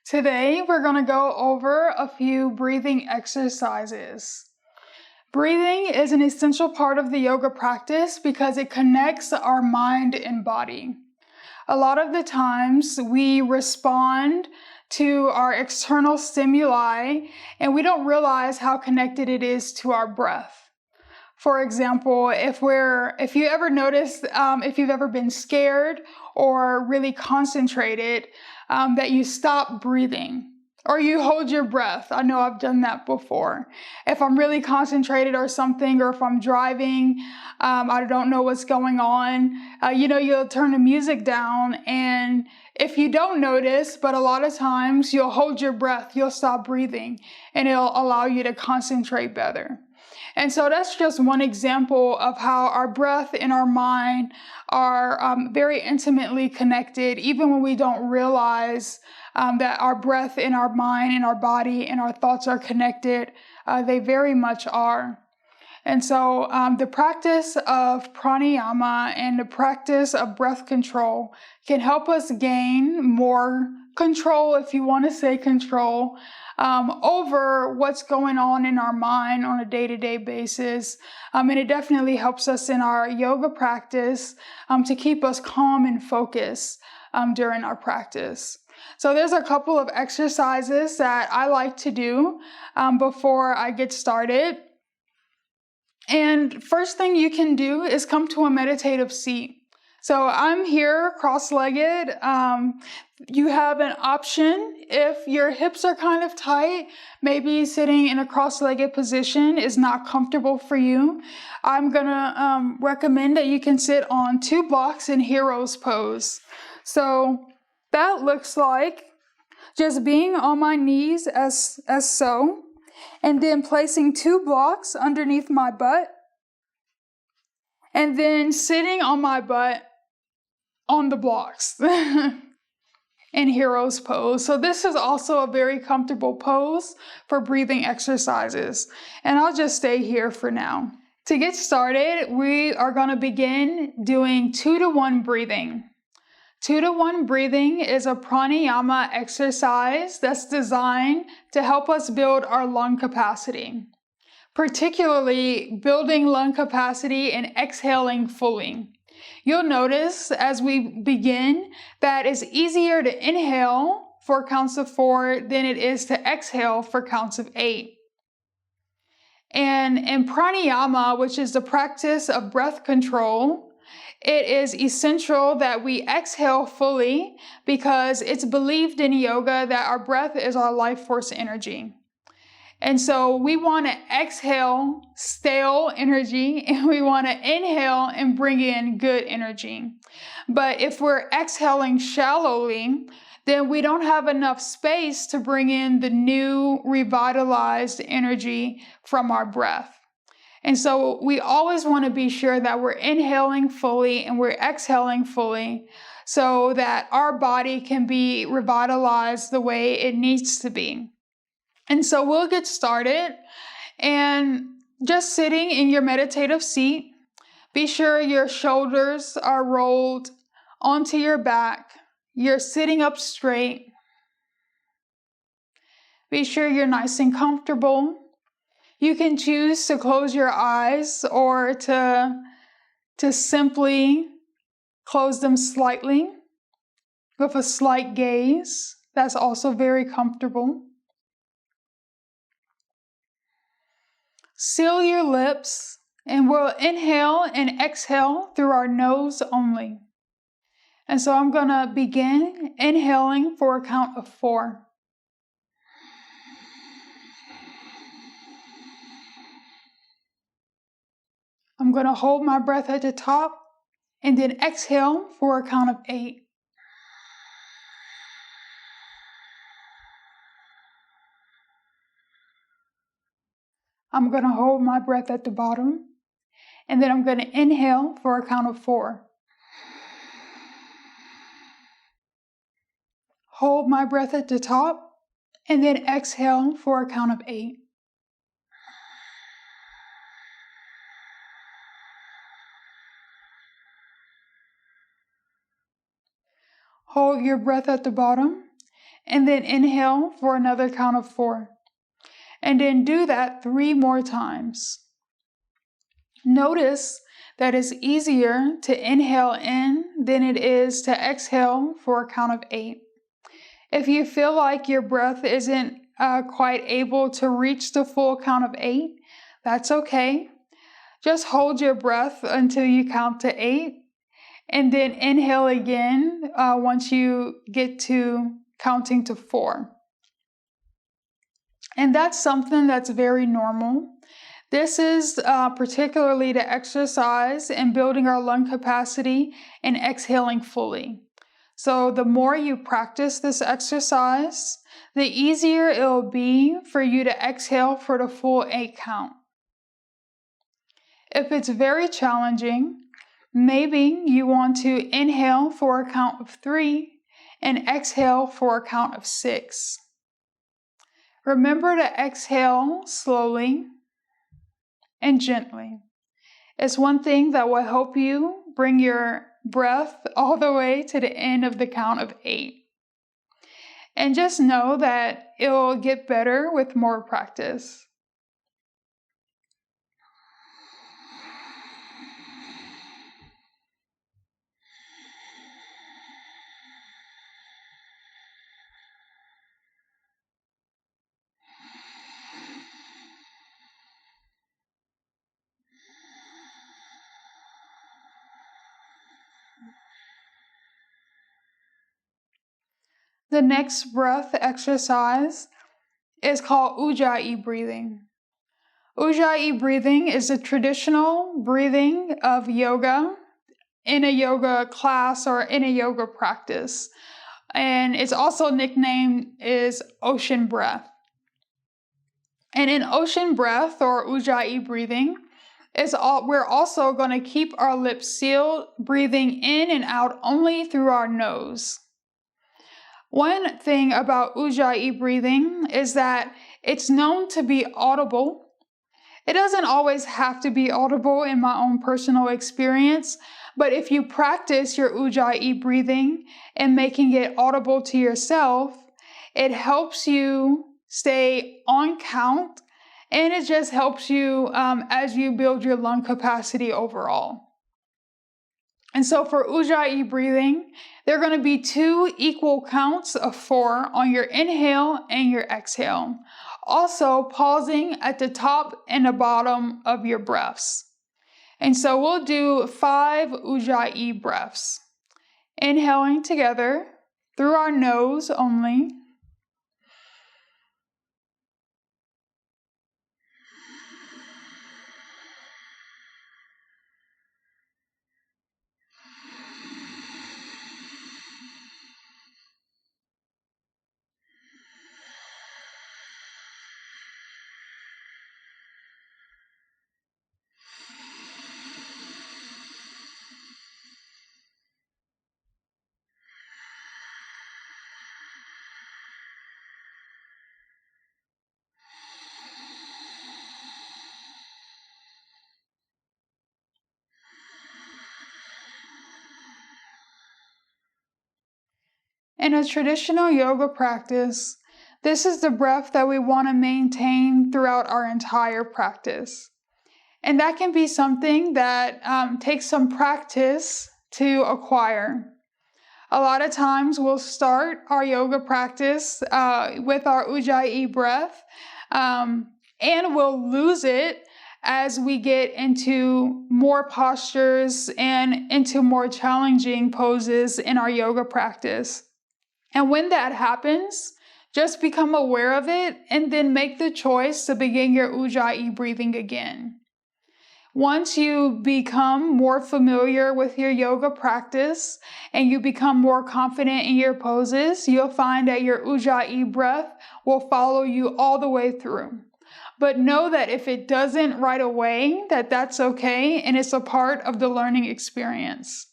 Today, we're going to go over a few breathing exercises. Breathing is an essential part of the yoga practice because it connects our mind and body. A lot of the times, we respond to our external stimuli and we don't realize how connected it is to our breath. For example, if you ever notice, if you've ever been scared or really concentrated, that you stop breathing or you hold your breath. I know I've done that before. If I'm really concentrated or something, or if I'm driving, I don't know what's going on, you'll turn the music down, and if you don't notice, but a lot of times you'll hold your breath, you'll stop breathing, and it'll allow you to concentrate better. And so that's just one example of how our breath and our mind are very intimately connected, even when we don't realize that our breath and our mind and our body and our thoughts are connected. They very much are. And so the practice of pranayama and the practice of breath control can help us gain more control, if you want to say control, over what's going on in our mind on a day-to-day basis. And it definitely helps us in our yoga practice to keep us calm and focused during our practice. So there's a couple of exercises that I like to do before I get started. And first thing you can do is come to a meditative seat. So I'm here cross-legged. You have an option if your hips are kind of tight, maybe sitting in a cross-legged position is not comfortable for you. I'm gonna recommend that you can sit on 2 blocks in hero's pose. So that looks like just being on my knees as so, and then placing 2 blocks underneath my butt, and then sitting on my butt on the blocks in hero's pose. So this is also a very comfortable pose for breathing exercises. And I'll just stay here for now. To get started, we are going to begin doing 2-to-1 breathing. 2-to-1 breathing is a pranayama exercise that's designed to help us build our lung capacity, particularly building lung capacity and exhaling fully. You'll notice as we begin that it's easier to inhale for counts of 4 than it is to exhale for counts of 8. And in pranayama, which is the practice of breath control, it is essential that we exhale fully because it's believed in yoga that our breath is our life force energy. And so we want to exhale stale energy, and we want to inhale and bring in good energy. But if we're exhaling shallowly, then we don't have enough space to bring in the new revitalized energy from our breath. And so we always want to be sure that we're inhaling fully and we're exhaling fully so that our body can be revitalized the way it needs to be. And so we'll get started, and just sitting in your meditative seat, be sure your shoulders are rolled onto your back. You're sitting up straight. Be sure you're nice and comfortable. You can choose to close your eyes or to simply close them slightly with a slight gaze. That's also very comfortable. Seal your lips, and we'll inhale and exhale through our nose only. And so I'm going to begin inhaling for a count of 4. I'm going to hold my breath at the top and then exhale for a count of 8. I'm going to hold my breath at the bottom, and then I'm going to inhale for a count of 4. Hold my breath at the top, and then exhale for a count of 8. Hold your breath at the bottom, and then inhale for another count of 4. And then do that 3 more times. Notice that it's easier to inhale in than it is to exhale for a count of 8. If you feel like your breath isn't quite able to reach the full count of 8, that's okay. Just hold your breath until you count to 8, and then inhale again once you get to counting to 4. And that's something that's very normal. This is particularly to exercise and building our lung capacity and exhaling fully. So the more you practice this exercise, the easier it will be for you to exhale for the full 8 count. If it's very challenging, maybe you want to inhale for a count of 3 and exhale for a count of 6. Remember to exhale slowly and gently. It's one thing that will help you bring your breath all the way to the end of the count of 8. And just know that it'll get better with more practice. The next breath exercise is called Ujjayi Breathing. Ujjayi Breathing is a traditional breathing of yoga in a yoga class or in a yoga practice. And it's also nicknamed is ocean breath. And in ocean breath or Ujjayi breathing, we're also going to keep our lips sealed, breathing in and out only through our nose. One thing about Ujjayi breathing is that it's known to be audible. It doesn't always have to be audible in my own personal experience, but if you practice your Ujjayi breathing and making it audible to yourself, it helps you stay on count, and it just helps you as you build your lung capacity overall. And so for Ujjayi breathing, there are going to be 2 equal counts of 4 on your inhale and your exhale. Also pausing at the top and the bottom of your breaths. And so we'll do 5 Ujjayi breaths. Inhaling together through our nose only. In a traditional yoga practice, this is the breath that we want to maintain throughout our entire practice. And that can be something that takes some practice to acquire. A lot of times we'll start our yoga practice with our Ujjayi breath, and we'll lose it as we get into more postures and into more challenging poses in our yoga practice. And when that happens, just become aware of it and then make the choice to begin your Ujjayi breathing again. Once you become more familiar with your yoga practice and you become more confident in your poses, you'll find that your Ujjayi breath will follow you all the way through. But know that if it doesn't right away, that's okay, and it's a part of the learning experience.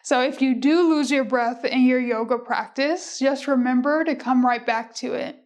So if you do lose your breath in your yoga practice, just remember to come right back to it.